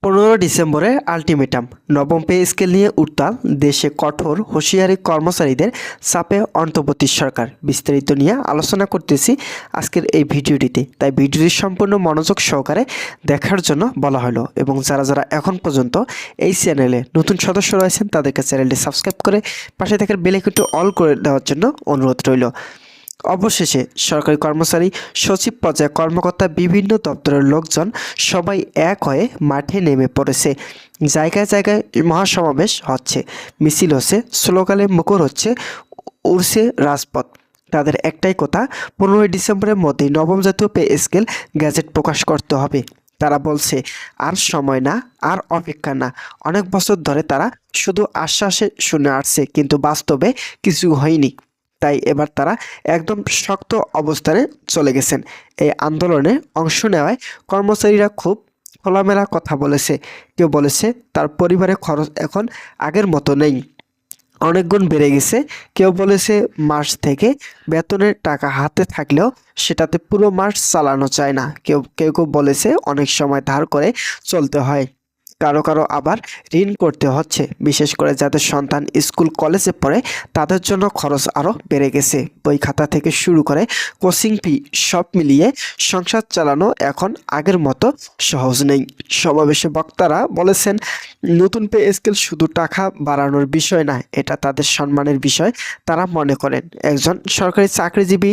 15 ডিসেম্বরে আলটিমেটাম, নবম pay scale নিয়ে উত্তাল দেশে, কঠোর হুঁশিয়ারি কর্মচারীদের চাপে অন্তর্বর্তী সরকার। বিস্তারিত নিয়ে আলোচনা করতেছি আজকের এই ভিডিওটিতে, তাই ভিডিওটি সম্পূর্ণ মনোযোগ সহকারে দেখার জন্য বলা হলো। এবং যারা যারা এখন পর্যন্ত এই চ্যানেলে নতুন সদস্য রয়েছেন তাদেরকে চ্যানেলটি সাবস্ক্রাইব করে পাশে থাকার বেল আইকনটি অল করে দেওয়ার জন্য অনুরোধ রইল। অবশেষে সরকারি কর্মচারী, সচিব পর্যায়ে কর্মকর্তা, বিভিন্ন দপ্তরের লোকজন সবাই এক হয়ে মাঠে নেমে পড়েছে। জায়গায় জায়গায় মহাসমাবেশ হচ্ছে, মিছিল হচ্ছে, স্লোগানে মুখর হচ্ছে, উড়ছে রাজপথ। তাদের একটাই কথা, 15 ডিসেম্বরের মধ্যেই নবম জাতীয় পে স্কেল গ্যাজেট প্রকাশ করতে হবে। তারা বলছে, আর সময় না, আর অপেক্ষা না। অনেক বছর ধরে তারা শুধু আশ্বাসে শুনে আসছে, কিন্তু বাস্তবে কিছু হয়নি। তাই এবার তারা একদম শক্ত অবস্থানে চলে গেছেন। এই আন্দোলনে অংশ নেওয়ায় কর্মচারীরা খুব খোলামেলা কথা বলেছে। কেউ বলেছে তার পরিবারের খরচ এখন আগের মতো নেই, অনেক গুণ বেড়ে গেছে। কেউ বলেছে মাস থেকে বেতনের টাকা হাতে থাকলেও সেটাতে পুরো মাস চালানো যায় না। কেউ কেউ কেউ বলেছে অনেক সময় ধার করে চলতে হয়। কারো কারো আবার ঋণ করতে হচ্ছে। বিশেষ করে যাদের সন্তান স্কুল কলেজে পড়ে তাদের জন্য খরচ আরও বেড়ে গেছে। বই খাতা থেকে শুরু করে কোচিং ফি সব মিলিয়ে সংসার চালানো এখন আগের মতো সহজ নেই। সমাবেশে বক্তারা বলেছেন, নতুন পে স্কেল শুধু টাকা বাড়ানোর বিষয় না, এটা তাদের সম্মানের বিষয়। তারা মনে করেন একজন সরকারি চাকরিজীবী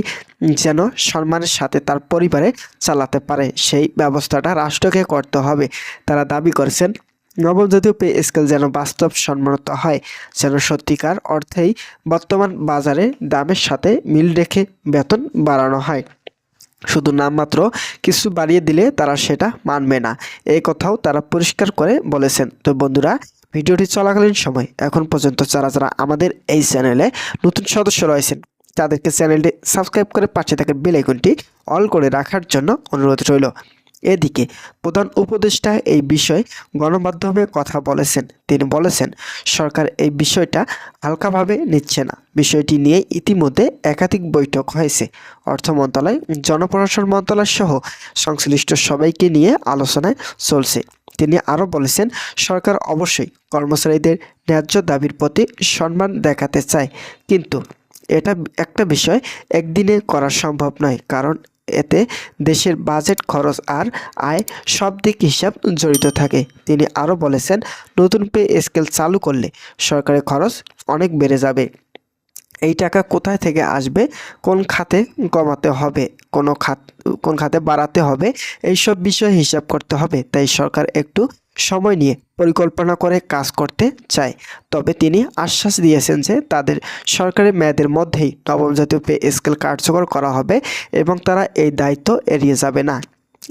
যেন সম্মানের সাথে তার পরিবারে চালাতে পারে, সেই ব্যবস্থাটা রাষ্ট্রকে করতে হবে। তারা দাবি করেছেন নবম জাতীয় পে স্কেল যেন বাস্তবসম্মত হয়, যেন সত্যিকার অর্থেই বর্তমান বাজারে দামের সাথে মিল রেখে বেতন বাড়ানো হয়। শুধু নামমাত্র কিছু বাড়িয়ে দিলে তারা সেটা মানবে না, এই কথাও তারা পরিষ্কার করে বলেছেন। তো বন্ধুরা, ভিডিওটি চলাকালীন সময় এখন পর্যন্ত যারা যারা আমাদের এই চ্যানেলে নতুন সদস্য রয়েছেন তাদেরকে চ্যানেলটি সাবস্ক্রাইব করে পাশে থাকা বেল আইকনটি অল করে রাখার জন্য অনুরোধ রইল। এদিকে প্রধান উপদেষ্টা এই বিষয়ে গণমাধ্যমে কথা বলেছেন। তিনি বলেছেন, সরকার এই বিষয়টা হালকাভাবে নিচ্ছে না। বিষয়টি নিয়ে ইতিমধ্যে একাধিক বৈঠক হয়েছে। অর্থ মন্ত্রণালয়, জনপ্রশাসন মন্ত্রণালয় সহ সংশ্লিষ্ট সবাইকে নিয়ে আলোচনায় চলছে। তিনি আরও বলেছেন, সরকার অবশ্যই কর্মচারীদের ন্যায্য দাবির প্রতি সম্মান দেখাতে চায়, কিন্তু এটা একটা বিষয় একদিনে করা সম্ভব নয়, কারণ এতে দেশের বাজেট, খরচ আর আয় সব দিক হিসাব জড়িত থাকে। তিনি আরও বলেছেন, নতুন পে স্কেল চালু করলে সরকারের খরচ অনেক বেড়ে যাবে। এই টাকা কোথায় থেকে আসবে, কোন খাতে কমাতে হবে, কোন খাতে বাড়াতে হবে, এইসব বিষয়ে হিসাব করতে হবে। তাই সরকার একটু সময় নিয়ে পরিকল্পনা করে কাজ করতে চায়। তবে তিনি আশ্বাস দিয়েছেন যে তাদের সরকারি মেয়াদের মধ্যেই নবম জাতীয় পে স্কেল কার্যকর করা হবে এবং তারা এই দায়িত্ব এড়িয়ে যাবে না।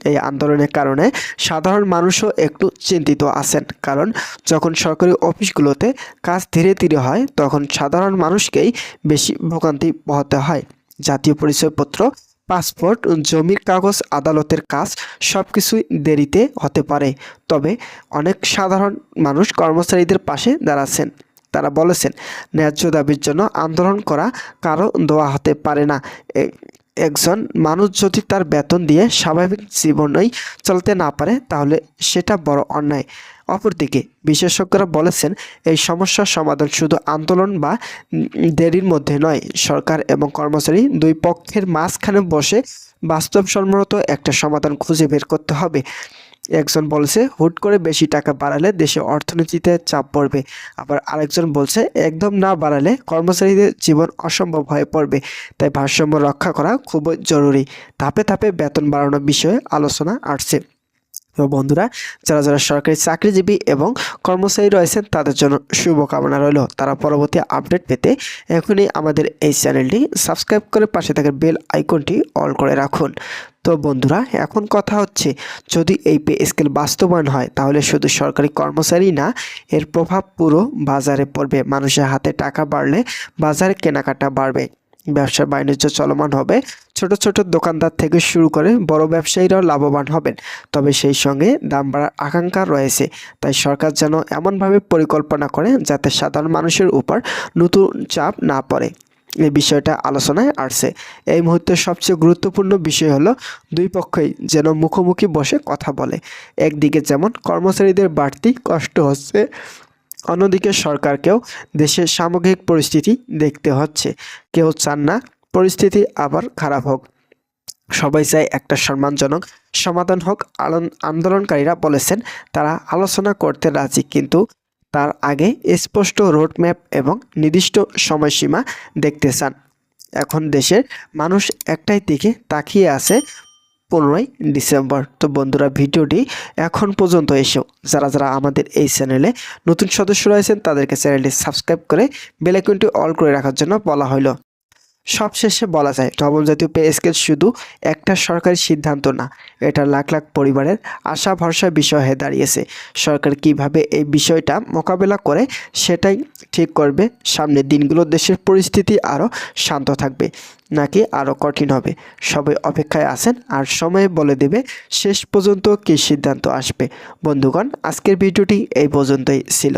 এই আন্দোলনের কারণে সাধারণ মানুষও একটু চিন্তিত আছেন, কারণ যখন সরকারি অফিসগুলোতে কাজ ধীরে ধীরে হয় তখন সাধারণ মানুষকেই বেশি ভোগান্তি পোহাতে হয়। জাতীয় পরিচয়পত্র, পাসপোর্ট, জমির কাগজ, আদালতের কাজ সব কিছুই দেরিতে হতে পারে। তবে অনেক সাধারণ মানুষ কর্মচারীদের পাশে দাঁড়াচ্ছেন। তারা বলেছেন, ন্যায্য দাবির জন্য আন্দোলন করা কারো দোয়া হতে পারে না। একজন মানুষ যদি তার বেতন দিয়ে স্বাভাবিক জীবনই চলতে না পারে তাহলে সেটা বড় অন্যায়। অপরদিকে বিশেষজ্ঞরা বলেছেন, এই সমস্যার সমাধান শুধু আন্দোলন বা দেরির মধ্যে নয়, সরকার এবং কর্মচারী দুই পক্ষের মাঝখানে বসে বাস্তবসম্মত একটা সমাধান খুঁজে বের করতে হবে। একজন বলছে, হুট করে বেশি টাকা বাড়ালে দেশে অর্থনীতিতে চাপ পড়বে। আবার আরেকজন বলছে, একদম না বাড়ালে কর্মচারীদের জীবন অসম্ভব হয়ে পড়বে। তাই ভারসাম্য রক্ষা করা খুবই জরুরি। ধাপে ধাপে বেতন বাড়ানোর বিষয়ে আলোচনা আসছে। তো বন্ধুরা, যারা যারা সরকারি চাকরিজীবী এবং কর্মচারী রয়েছেন তাদের জন্য শুভকামনা রইল। তারা পরবর্তী আপডেট পেতে এখনই আমাদের এই চ্যানেলটি সাবস্ক্রাইব করে পাশে থাকা বেল আইকনটি অল করে রাখুন। তো বন্ধুরা, এখন কথা হচ্ছে, যদি এই পে স্কেল বাস্তবায়ন হয় তাহলে শুধু সরকারি কর্মচারী না, এর প্রভাব পুরো বাজারে পড়বে। মানুষের হাতে টাকা বাড়লে বাজারে কেনাকাটা বাড়বে, ব্যবসা বাণিজ্য চলমান হবে, ছোট ছোট দোকানদার থেকে শুরু করে বড় ব্যবসায়ীরাও লাভবান হবেন। তবে সেই সঙ্গে দাম বাড়ার আকাঙ্ক্ষা রয়েছে। তাই সরকার যেন এমনভাবে পরিকল্পনা করে যাতে সাধারণ মানুষের উপর নতুন চাপ না পড়ে। এই বিষয়টা আলোচনায় আসছে। এই মুহূর্তে সবচেয়ে গুরুত্বপূর্ণ বিষয় হলো দুই পক্ষই যেন মুখোমুখি বসে কথা বলে। একদিকে যেমন কর্মচারীদের বাড়তি কষ্ট হচ্ছে, অন্যদিকে সরকারকেও দেশের সামগ্রিক পরিস্থিতি দেখতে হচ্ছে। কেউ চান না পরিস্থিতি আবার খারাপ হোক, সবাই চায় একটা সম্মানজনক সমাধান হোক। আন্দোলনকারীরা বলেছেন তারা আলোচনা করতে রাজি, কিন্তু তার আগে স্পষ্ট রোডম্যাপ এবং নির্দিষ্ট সময়সীমা দেখতে চান। এখন দেশের মানুষ একটাই দিকে তাকিয়ে আছে, 15ই ডিসেম্বর। তো বন্ধুরা, ভিডিওটি এখন পর্যন্ত এসেও যারা যারা আমাদের এই চ্যানেলে নতুন সদস্য রয়েছেন তাদেরকে চ্যানেলটি সাবস্ক্রাইব করে বেল আইকনটি অল করে রাখার জন্য বলা হলো। সবশেষে বলা যায়, নবম জাতীয় পে স্কেল শুধু একটা সরকারি সিদ্ধান্ত না, এটা লাখ লাখ পরিবারের আশা ভরসার বিষয় হয়ে দাঁড়িয়েছে। সরকার কিভাবে এই বিষয়টা মোকাবেলা করে সেটাই ঠিক করবে। সামনের দিনগুলো দেশের পরিস্থিতি আরও শান্ত থাকবে নাকি আরও কঠিন হবে, সবাই অপেক্ষায় আছেন, আর সময় বলে দেবে শেষ পর্যন্ত কী সিদ্ধান্ত আসবে। বন্ধুগণ, আজকের ভিডিওটি এই পর্যন্তই ছিল।